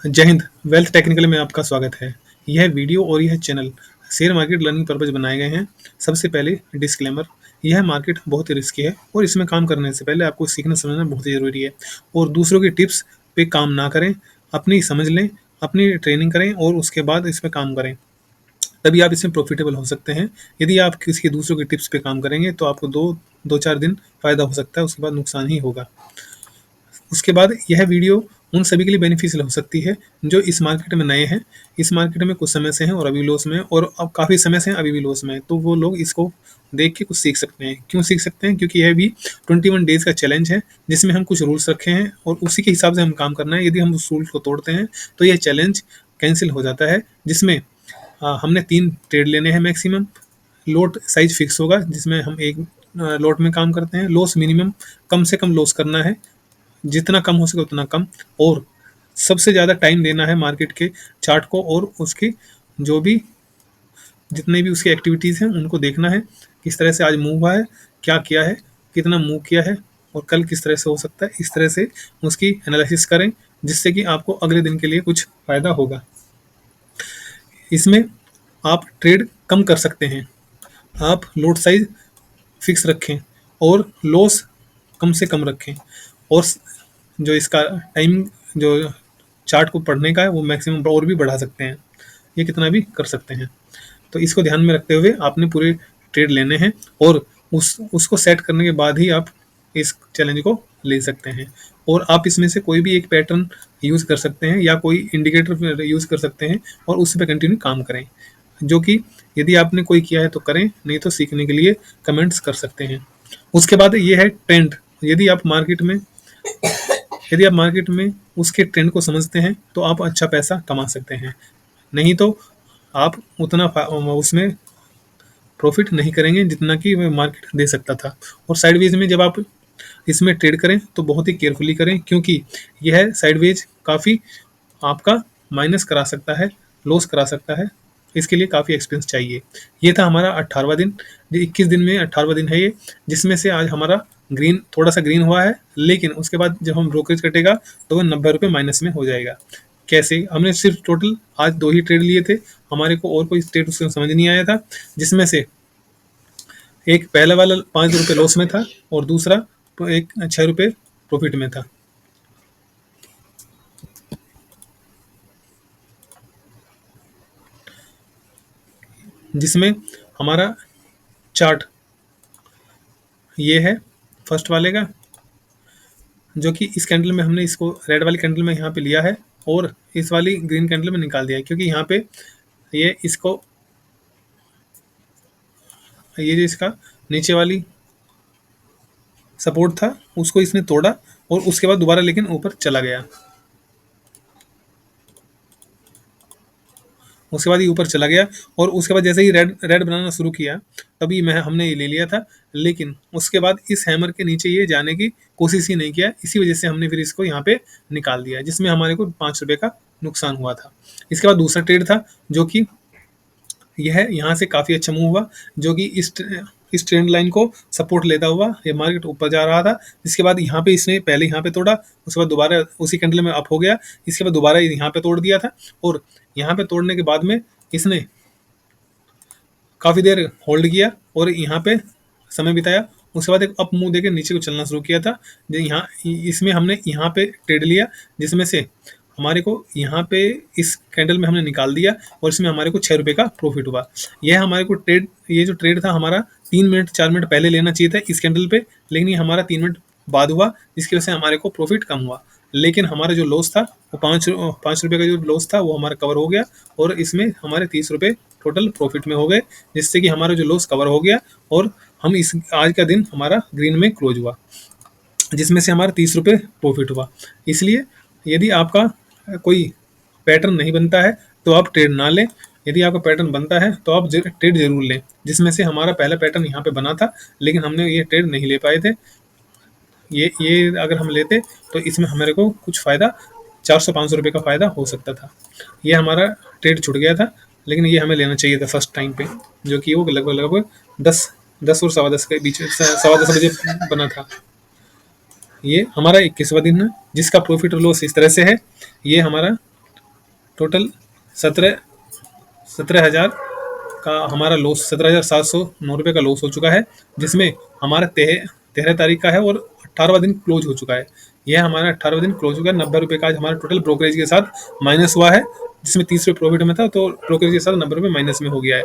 जय Hind. Wealth technical में आपका स्वागत है। यह वीडियो और यह channel share market learning purpose बनाए गए हैं। सबसे पहले डिस्क्लेमर, यह मार्केट बहुत ही रिस्की है और इसमें काम करने से पहले आपको सीखना समझना बहुत ही ज़रूरी है। और दूसरों की टिप्स पे काम ना करें, अपनी समझ लें, अपनी ट्रेनिंग करें और उसके बाद इस पे काम करें, तभी आप इसमें प्रॉफिटेबल हो सकते हैं। यदि आप किसी के दूसरों की टिप्स पे काम करेंगे तो आपको दो चार दिन फ़ायदा हो सकता है, उसके बाद नुकसान ही होगा। उसके बाद यह वीडियो उन सभी के लिए बेनिफिशियल हो सकती है जो इस मार्केट में नए हैं, इस मार्केट में कुछ समय से हैं और अभी लॉस में हैं, और अब काफ़ी समय से हैं अभी भी लॉस में हैं। तो वो लोग इसको देख के कुछ सीख सकते हैं। क्यों सीख सकते हैं? क्योंकि यह भी 21 डेज़ का चैलेंज है जिसमें हम कुछ रूल्स रखे हैं और उसी के हिसाब से हम काम करना है। यदि हम उस रूल्स को तोड़ते हैं तो यह चैलेंज कैंसिल हो जाता है, जिसमें हमने 3 ट्रेड लेने हैं मैक्सिमम। लोट साइज फिक्स होगा जिसमें हम एक लोट में काम करते हैं। लॉस मिनिमम, कम से कम लॉस करना है, जितना कम हो सके उतना कम। और सबसे ज़्यादा टाइम देना है मार्केट के चार्ट को और उसके जो भी जितने भी उसकी एक्टिविटीज़ हैं उनको देखना है, किस तरह से आज मूव हुआ है, क्या किया है, कितना मूव किया है और कल किस तरह से हो सकता है। इस तरह से उसकी एनालिसिस करें जिससे कि आपको अगले दिन के लिए कुछ फ़ायदा होगा। इसमें आप ट्रेड कम कर सकते हैं, आप लोड साइज फिक्स रखें और लॉस कम से कम रखें, और जो इसका टाइम जो चार्ट को पढ़ने का है वो मैक्सिमम और भी बढ़ा सकते हैं, ये कितना भी कर सकते हैं। तो इसको ध्यान में रखते हुए आपने पूरे ट्रेड लेने हैं और उसको सेट करने के बाद ही आप इस चैलेंज को ले सकते हैं। और आप इसमें से कोई भी एक पैटर्न यूज़ कर सकते हैं या कोई इंडिकेटर यूज़ कर सकते हैं और उस पर कंटिन्यू काम करें, जो कि यदि आपने कोई किया है तो करें, नहीं तो सीखने के लिए कमेंट्स कर सकते हैं। उसके बाद ये है ट्रेंड। यदि आप मार्केट में यदि आप मार्केट में उसके ट्रेंड को समझते हैं तो आप अच्छा पैसा कमा सकते हैं, नहीं तो आप उतना उसमें प्रॉफिट नहीं करेंगे जितना कि वह मार्केट दे सकता था। और साइडवेज में जब आप इसमें ट्रेड करें तो बहुत ही केयरफुली करें, क्योंकि यह साइडवेज काफ़ी आपका माइनस करा सकता है, लॉस करा सकता है। इसके लिए काफ़ी एक्सपेंस चाहिए। ये था हमारा 18वां दिन। जो 21 दिन में 18वां दिन है ये, जिसमें से आज हमारा ग्रीन, थोड़ा सा ग्रीन हुआ है, लेकिन उसके बाद जब हम ब्रोकरेज कटेगा तो वह 90 रुपये माइनस में हो जाएगा। कैसे? हमने सिर्फ टोटल आज 2 ही ट्रेड लिए थे, हमारे को और कोई ट्रेड उसमें समझ नहीं आया था, जिसमें से एक पहला वाला 5 रुपये लॉस में था और दूसरा तो एक 6 रुपये प्रॉफिट में था। जिसमें हमारा चार्ट ये है फर्स्ट वाले का, जो कि इस कैंडल में हमने इसको रेड वाली कैंडल में यहाँ पे लिया है और इस वाली ग्रीन कैंडल में निकाल दिया है, क्योंकि यहाँ पे ये इसको, ये जो इसका नीचे वाली सपोर्ट था उसको इसने तोड़ा और उसके बाद दोबारा लेकिन ऊपर चला गया। उसके बाद ये ऊपर चला गया और उसके बाद जैसे ही रेड रेड बनाना शुरू किया तभी हमने ये ले लिया था, लेकिन उसके बाद इस हैमर के नीचे ये जाने की कोशिश ही नहीं किया। इसी वजह से हमने फिर इसको यहाँ पे निकाल दिया, जिसमें हमारे को 5 रुपये का नुकसान हुआ था। इसके बाद दूसरा ट्रेड था जो कि यह यहाँ से काफ़ी अच्छा मूव हुआ, जो कि इस ट्रेंड लाइन को सपोर्ट लेता हुआ ये मार्केट ऊपर जा रहा था। इसके बाद यहाँ पे इसने पहले यहाँ पे तोड़ा, उसके बाद दोबारा उसी कैंडल में अप हो गया, इसके बाद दोबारा यहाँ पे तोड़ दिया था और यहाँ पे तोड़ने के बाद में इसने काफ़ी देर होल्ड किया और यहाँ पे समय बिताया। उसके बाद एक अप मूव देके नीचे को चलना शुरू किया था। जो यहाँ इसमें हमने यहाँ पे ट्रेड लिया, जिसमें से हमारे को यहाँ पे इस कैंडल में हमने निकाल दिया और इसमें हमारे को 6 रुपये का प्रॉफिट हुआ। यह हमारे को ट्रेड, ये जो ट्रेड था हमारा 3 मिनट 4 मिनट पहले लेना चाहिए था इस कैंडल पे, लेकिन ये हमारा 3 मिनट बाद हुआ, जिसकी वजह से हमारे को प्रॉफिट कम हुआ। लेकिन हमारा जो लॉस था वो 5 रुपये का जो लॉस था वो हमारा कवर हो गया और इसमें हमारे 30 रुपये टोटल प्रॉफिट में हो गए, जिससे कि हमारा जो लॉस कवर हो गया और हम इस आज का दिन हमारा ग्रीन में क्लोज हुआ, जिसमें से हमारा 30 रुपये प्रॉफिट हुआ। इसलिए यदि आपका कोई पैटर्न नहीं बनता है तो आप ट्रेड ना लें, यदि आपका पैटर्न बनता है तो आप ट्रेड जरूर लें। जिसमें से हमारा पहला पैटर्न यहाँ पे बना था, लेकिन हमने ये ट्रेड नहीं ले पाए थे। ये अगर हम लेते तो इसमें हमारे को कुछ फ़ायदा 400-500 रुपये का फ़ायदा हो सकता था। ये हमारा ट्रेड छूट गया था, लेकिन ये हमें लेना चाहिए था फर्स्ट टाइम पे, जो कि वो लगभग लगभग 10 और 10:15 के बीच, 10:15 बजे बना था। ये हमारा 21वां दिन है जिसका प्रॉफिट और लॉस इस तरह से है। ये हमारा टोटल 17,000 का हमारा लॉस, 17,709 का लॉस हो चुका है, जिसमें हमारा 13 तारीख का है और 18वां दिन क्लोज हो चुका है। यह हमारा 18वां दिन क्लोज हो गया। 90 रुपये का आज हमारा टोटल ब्रोकरेज के साथ माइनस हुआ है, जिसमें 30 रुपये प्रॉफिट में था, तो ब्रोकरेज के साथ 90 रुपये माइनस में हो गया है।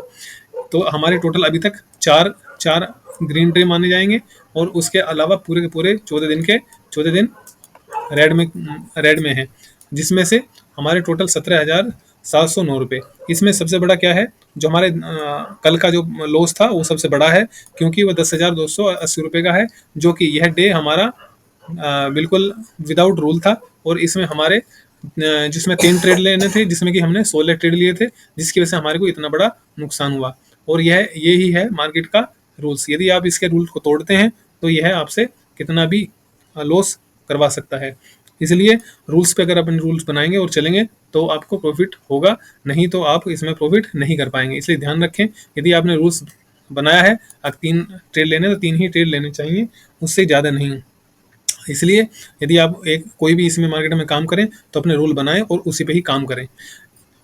तो हमारे टोटल अभी तक चार चार ग्रीन ट्रे माने जाएंगे, और उसके अलावा पूरे के पूरे 14 दिन रेड में है, जिसमें से हमारे टोटल 17,709 रुपये। इसमें सबसे बड़ा क्या है, जो हमारे कल का जो लॉस था वो सबसे बड़ा है, क्योंकि वो 10,280 रुपये का है, जो कि यह डे हमारा बिल्कुल विदाउट रूल था। और इसमें हमारे जिसमें 3 ट्रेड लेने थे, जिसमें कि हमने 16 ट्रेड लिए थे, जिसकी वजह से हमारे को इतना बड़ा नुकसान हुआ। और ये ही है मार्केट का रूल्स। यदि आप इसके रूल्स को तोड़ते हैं तो यह आपसे कितना भी लॉस करवा सकता है। इसलिए रूल्स पे अगर अपन रूल्स बनाएंगे और चलेंगे तो आपको प्रॉफिट होगा, नहीं तो आप इसमें प्रॉफिट नहीं कर पाएंगे। इसलिए ध्यान रखें, यदि आपने रूल्स बनाया है, अगर 3 ट्रेड लेने तो 3 ही ट्रेड लेने चाहिए, उससे ज़्यादा नहीं। इसलिए यदि आप कोई भी इसमें मार्केट में काम करें तो अपने रूल बनाएं और उसी पे ही काम करें।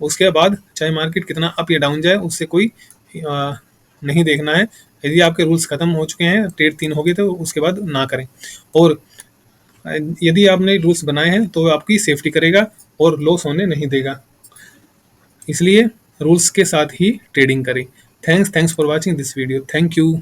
उसके बाद चाहे मार्केट कितना अप या डाउन जाए, उससे कोई नहीं देखना है। यदि आपके रूल्स खत्म हो चुके हैं, ट्रेड 3 हो गए, तो उसके बाद ना करें। और यदि आपने रूल्स बनाए हैं तो आपकी सेफ्टी करेगा और लॉस होने नहीं देगा। इसलिए रूल्स के साथ ही ट्रेडिंग करें। Thanks for watching this video. Thank you.